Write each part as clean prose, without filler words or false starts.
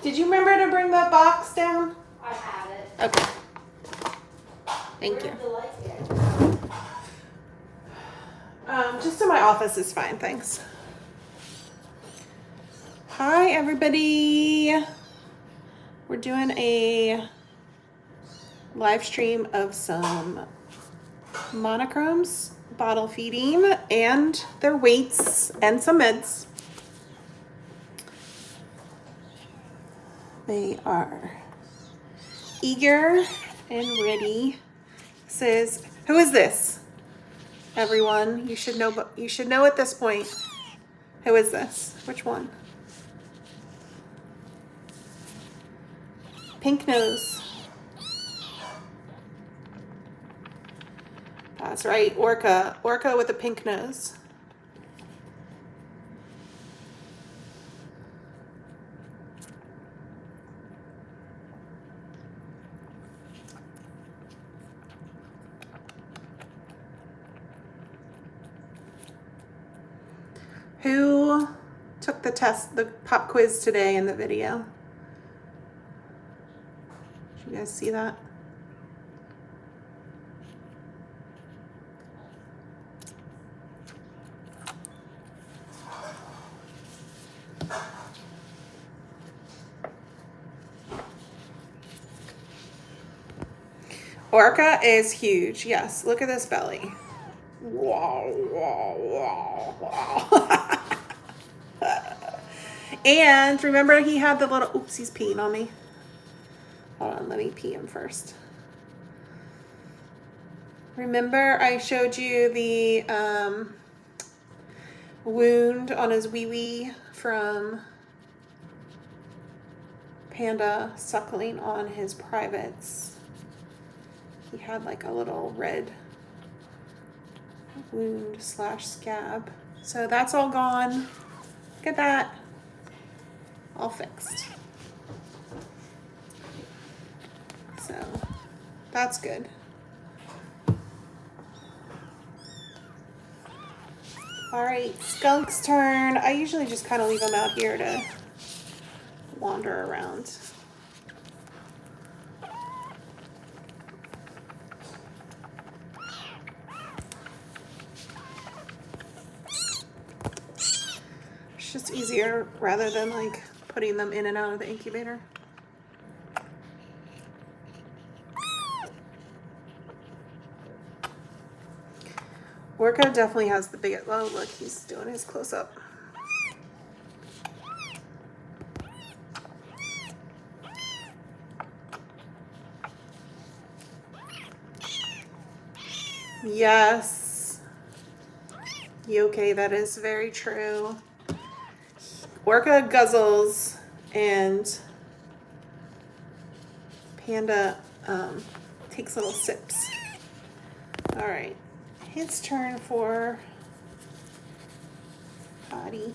Did you remember to bring that box down? I have it. Okay. Thank you. Where's the light here? Just in my office is fine, thanks. Hi, everybody. We're doing a live stream of some Monochromes bottle feeding and their weights and some meds. They are eager and ready. Who is this? Everyone, you should know, but you should know at this point. Who is this? Which one? Pink nose. That's right, Orca. Orca with a pink nose. Who took the test, the pop quiz today in the video? Did you guys see that? Orca is huge. Yes, look at this belly. Wow, wow, wow, wow. And remember he had the little, oops, he's peeing on me. Hold on, let me pee him first. Remember I showed you the wound on his wee-wee from Panda suckling on his privates. He had like a little red wound / scab. So that's all gone. Look at that. All fixed. So that's good. All right, Skunk's turn. I usually just kind of leave him out here to wander around. It's just easier rather than like putting them in and out of the incubator. Orca definitely has the biggest, oh look, he's doing his close-up. Yes. Okay, that is very true. Orca guzzles and Panda takes little sips. All right, his turn for Potty.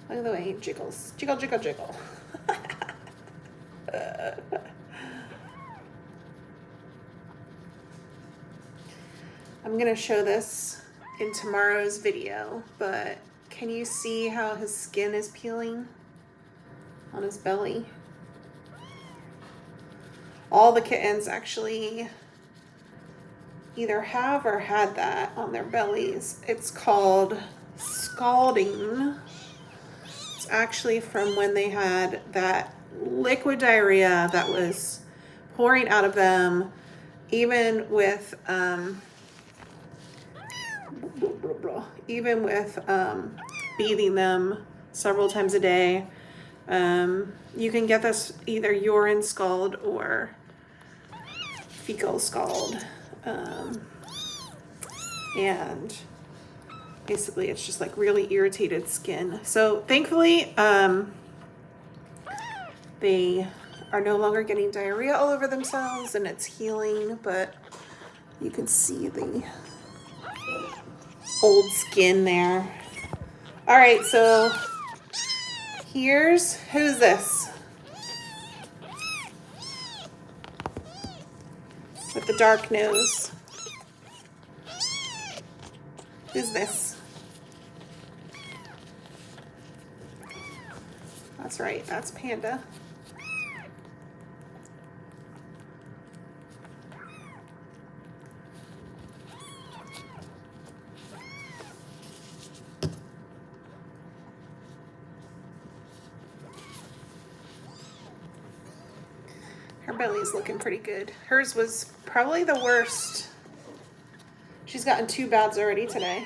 Look at the way he jiggles. Jiggle, jiggle, jiggle. I'm gonna show this in tomorrow's video, but can you see how his skin is peeling on his belly? All the kittens actually either have or had that on their bellies. It's called scalding. It's actually from when they had that liquid diarrhea that was pouring out of them, even with bathing them several times a day. You can get this either urine scald or fecal scald. And basically it's just like really irritated skin. So thankfully, they are no longer getting diarrhea all over themselves and it's healing, but you can see the old skin there. All right, so who's this? With the dark nose. Who's this? That's right, that's Panda. Her belly's looking pretty good. Hers was probably the worst. She's gotten 2 baths already today.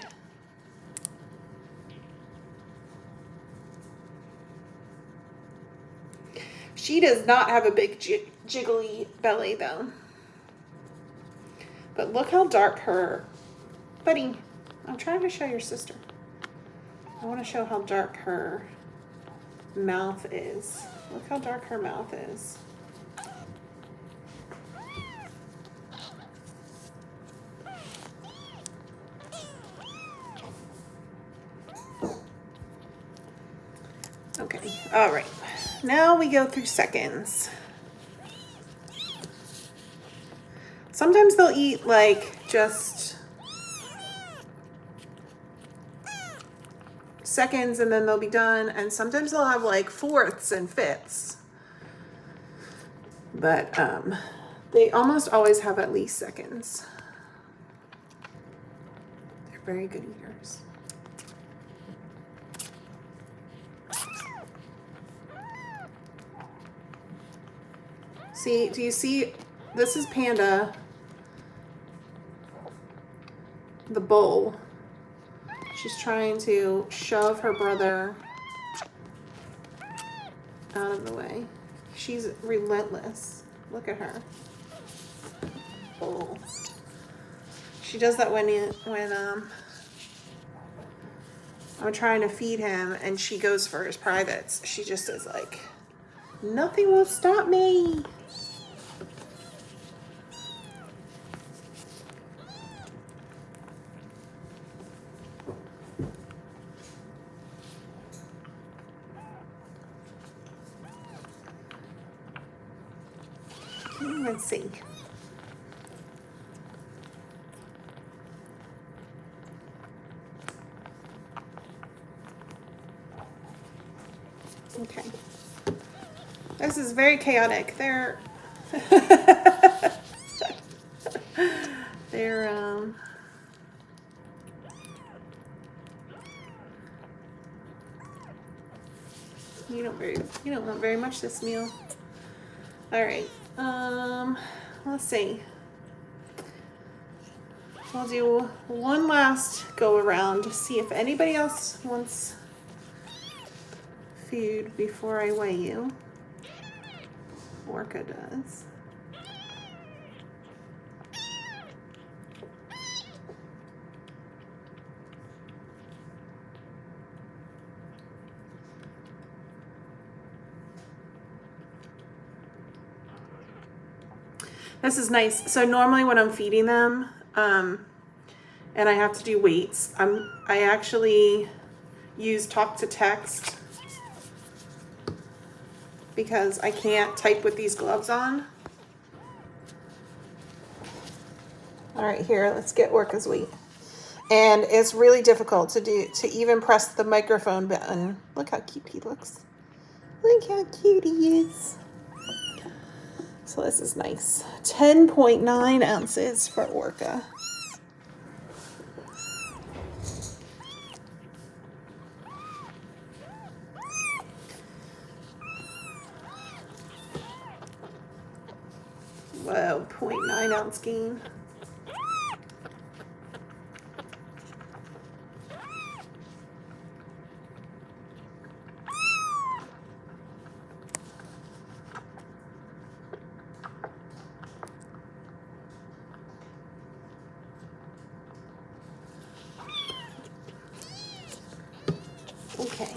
She does not have a big jiggly belly though. But look how dark her, buddy, I'm trying to show your sister. I want to show how dark her mouth is. Look how dark her mouth is. Okay, all right. Now we go through seconds. Sometimes they'll eat like just seconds and then they'll be done. And sometimes they'll have like fourths and fifths. But they almost always have at least seconds. They're very good eaters. See, do you see? This is Panda, the bull. She's trying to shove her brother out of the way. She's relentless. Look at her. Bull. She does that when I'm trying to feed him and she goes for his privates. She just is like, nothing will stop me. Let's see. Okay. This is very chaotic. They're you don't want very much this meal. All right. Let's see. We'll do one last go around to see if anybody else wants food before I weigh you. Orca does. This is nice. So normally when I'm feeding them, and I have to do weights, I actually use talk to text because I can't type with these gloves on. All right, here, let's get Orca's weight. And it's really difficult to even press the microphone button. Look how cute he looks. Look how cute he is. So this is nice. 10.9 ounces for Orca. Whoa, 0.9 ounce gain. Okay,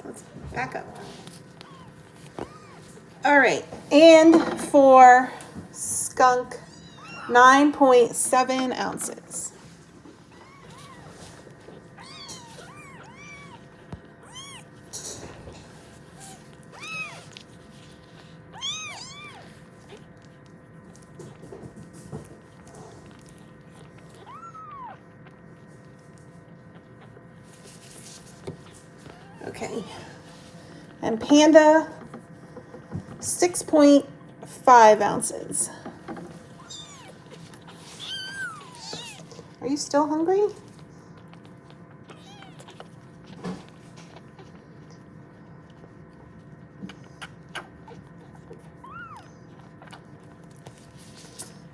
let's back up. All right, and for skunk, 9.7 ounces. Okay, And Panda, 6.5 ounces. Are you still hungry?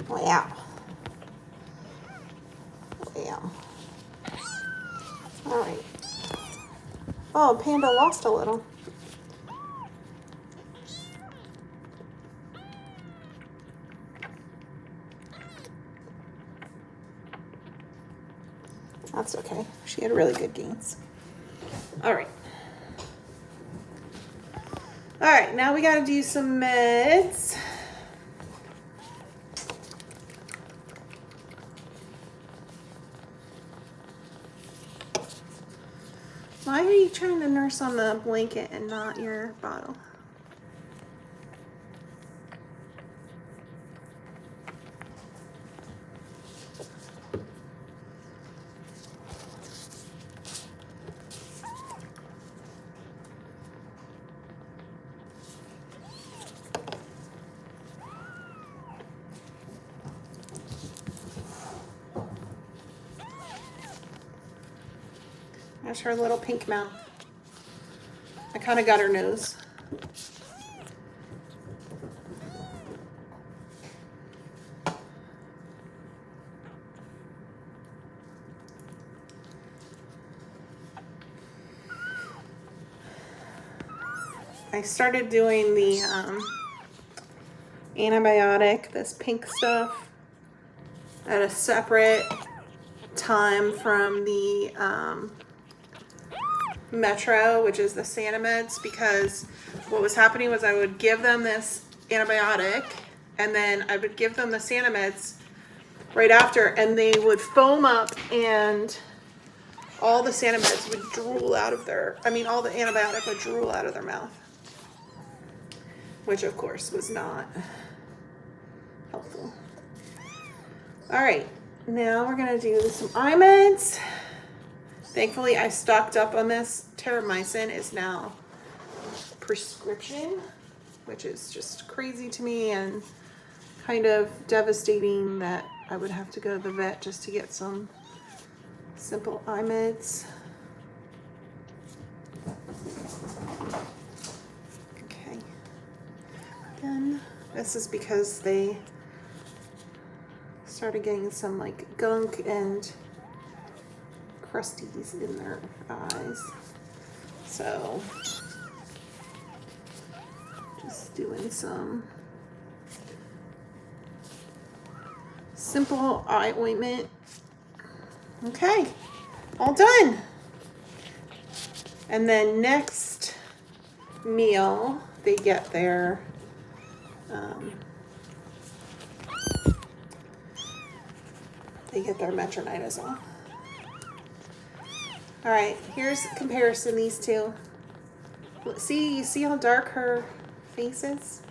Wow. Wow. All right. Oh, Panda lost a little. That's okay. She had really good gains. All right. All right, now we got to do some meds. Why are you trying to nurse on the blanket and not your bottle? There's her little pink mouth. I kind of got her nose. I started doing the antibiotic, this pink stuff, at a separate time from the Metro, which is the Sanimeds, because what was happening was I would give them this antibiotic and then I would give them the Sanimeds right after, and they would foam up and all the Sanimeds would drool out of their, all the antibiotic would drool out of their mouth, which of course was not helpful. All right, now we're gonna do some eye meds. Thankfully, I stocked up on this. Terramycin is now prescription, which is just crazy to me and kind of devastating that I would have to go to the vet just to get some simple eye meds. Okay. Then this is because they started getting some like gunk and crusties in their eyes. So just doing some simple eye ointment. Okay, all done. And then next meal, they get their metronidazole. All right, here's a comparison, these two. See, you see how dark her face is?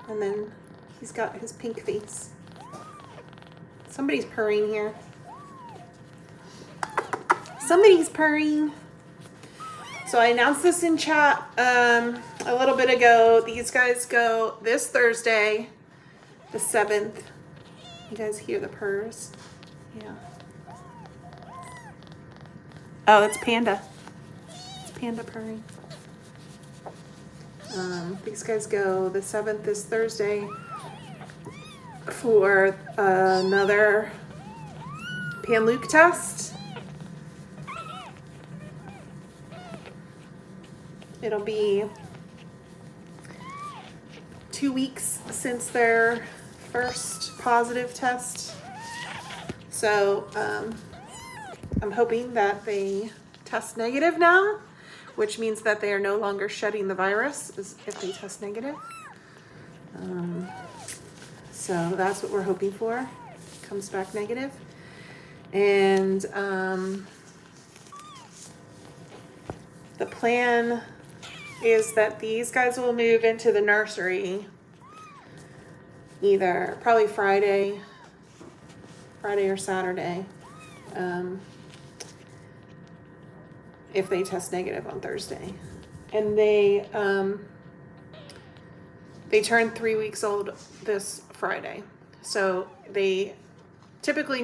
And then he's got his pink face. Somebody's purring here. Somebody's purring. So I announced this in chat a little bit ago. These guys go this Thursday, the 7th. You guys hear the purrs? Yeah. Oh, it's Panda. It's Panda purring. These guys go the 7th, this Thursday, for another Pan-Luke test. It'll be 2 weeks since their first positive test. So I'm hoping that they test negative now, which means that they are no longer shedding the virus if they test negative. So that's what we're hoping for. Comes back negative. And the plan is that these guys will move into the nursery either probably Friday or Saturday. if they test negative on Thursday. And they turn 3 weeks old this Friday. So they typically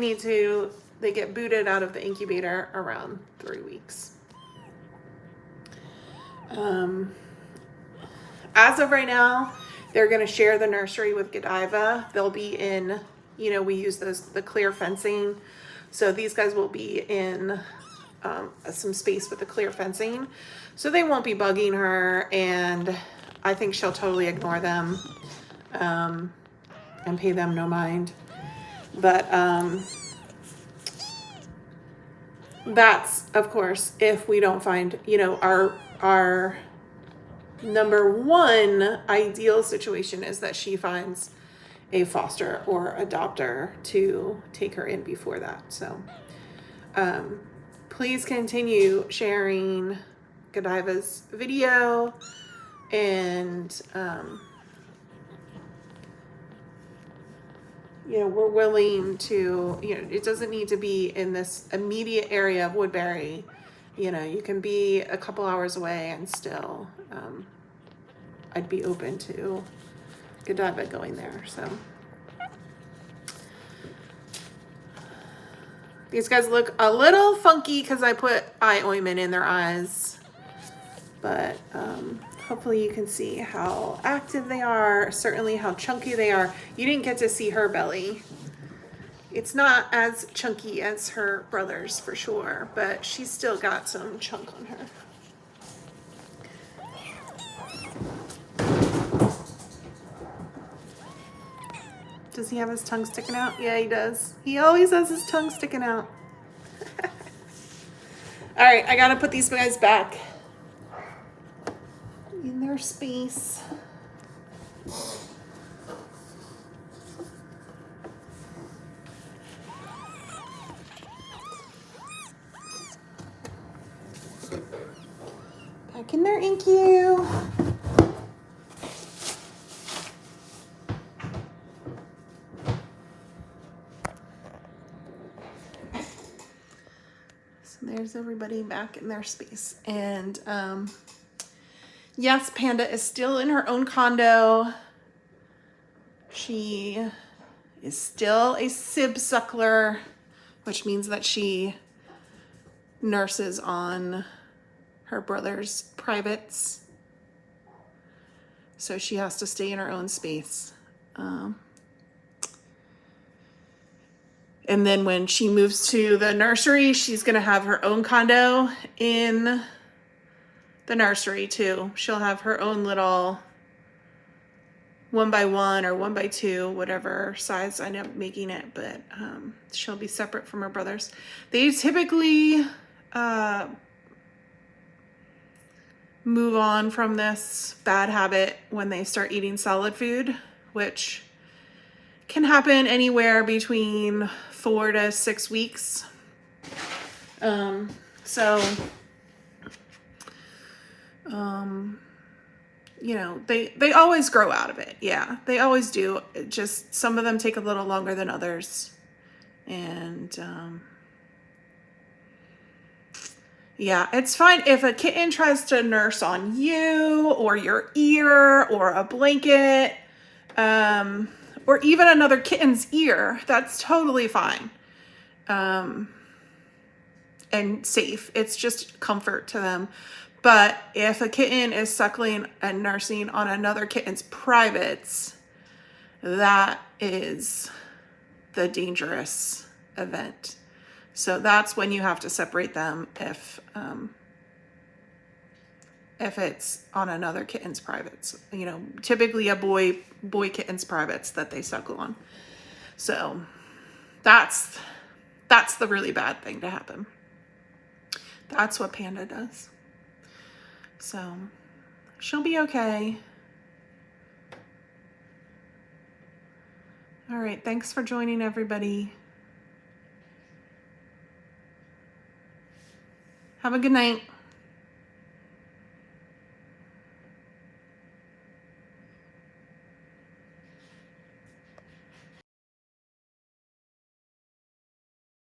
they get booted out of the incubator around 3 weeks. As of right now, they're going to share the nursery with Godiva. They'll be in, we use the clear fencing. So these guys will be in some space with the clear fencing. So they won't be bugging her, and I think she'll totally ignore them and pay them no mind. But that's, of course, if we don't find, our number one ideal situation is that she finds a foster or adopter to take her in before that. So please continue sharing Godiva's video, and we're willing to, it doesn't need to be in this immediate area of Woodbury. You can be a couple hours away, and still I'd be open to Godiva going there. So these guys look a little funky because I put eye ointment in their eyes, but hopefully you can see how active they are, certainly how chunky they are. You didn't get to see her belly. It's not as chunky as her brother's for sure, but she's still got some chunk on her. Does he have his tongue sticking out? Yeah, he does. He always has his tongue sticking out. All right, I gotta put these guys back in their space. Back in their InCue. There's everybody back in their space. And yes, Panda is still in her own condo. She is still a sib suckler, which means that she nurses on her brother's privates. So she has to stay in her own space. And then when she moves to the nursery, she's going to have her own condo in the nursery too. She'll have her own little 1x1 or 1x2, whatever size I end up making it, but she'll be separate from her brothers. They typically move on from this bad habit when they start eating solid food, which can happen anywhere between 4 to 6 weeks. They always grow out of it. Yeah, they always do. It just, some of them take a little longer than others. And yeah, it's fine if a kitten tries to nurse on you or your ear or a blanket, or even another kitten's ear. That's totally fine. And safe. It's just comfort to them. But if a kitten is suckling and nursing on another kitten's privates, that is the dangerous event. So that's when you have to separate them if it's on another kitten's privates. Typically a boy kitten's privates that they suckle on. So that's the really bad thing to happen. That's what Panda does. So she'll be okay. All right, thanks for joining, everybody. Have a good night.